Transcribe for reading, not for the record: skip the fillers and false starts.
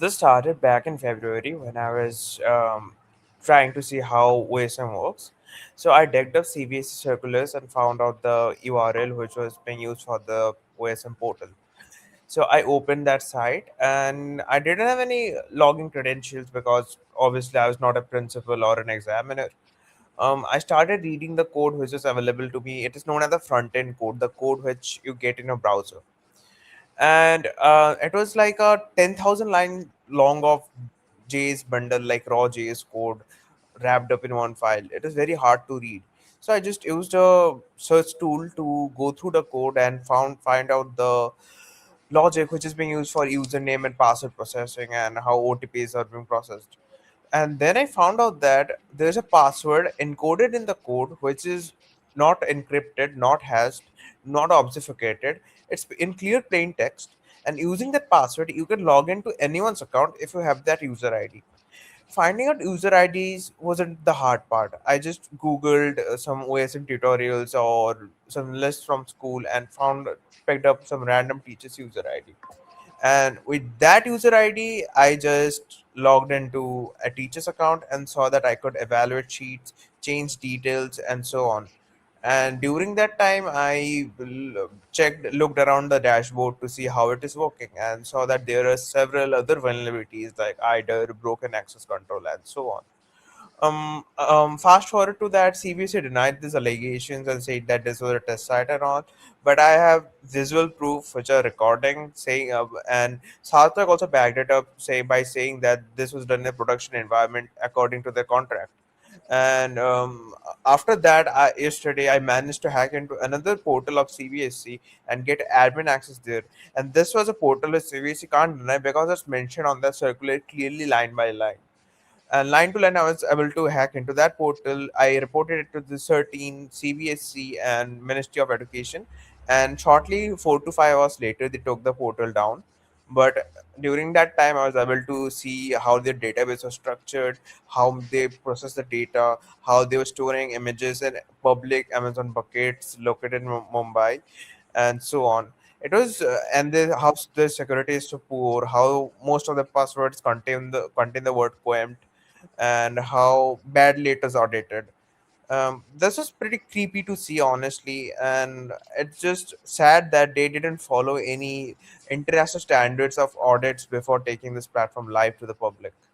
this started back in February when I was trying to see how OSM works. So I dug up CBSE circulars and found out the URL which was being used for the OSM portal. So I opened that site and I didn't have any login credentials because obviously I was not a principal or an examiner. I started reading the code which is available to me. It is known as the front end code, the code which you get in your browser, and it was like a 10,000 line long of JS bundle, like raw JS code wrapped up in one file. It is very hard to read. So I just used a search tool to go through the code and find out the logic which is being used for username and password processing and how OTPs are being processed. And then I found out that there's a password encoded in the code which is not encrypted, not hashed, not obfuscated. It's in clear plain text. And using that password, you can log into anyone's account if you have that user ID. Finding out user IDs wasn't the hard part. I just Googled some OSM tutorials or some lists from school and picked up some random teacher's user ID. And with that user ID, I just logged into a teacher's account and saw that I could evaluate sheets, change details, and so on. And during that time, looked around the dashboard to see how it is working, and saw that there are several other vulnerabilities like IDER, broken access control, and so on. Fast forward to that, CBSE denied these allegations and said that this was a test site and all. But I have visual proof, which are recording saying, and Sarthak also backed it up, say by saying that this was done in a production environment according to their contract. And after that, yesterday I managed to hack into another portal of CBSE and get admin access there. And this was a portal that CBSE can't deny because it's mentioned on the circular clearly line by line. And line to line, I was able to hack into that portal. I reported it to the certain CBSC and Ministry of Education. And shortly, 4 to 5 hours later, they took the portal down. But during that time, I was able to see how their database was structured, how they process the data, how they were storing images in public Amazon buckets located in Mumbai, and so on. It was and how the security is so poor, how most of the passwords contain the word poem, and how badly it is audited. This was pretty creepy to see, honestly, and it's just sad that they didn't follow any international standards of audits before taking this platform live to the public.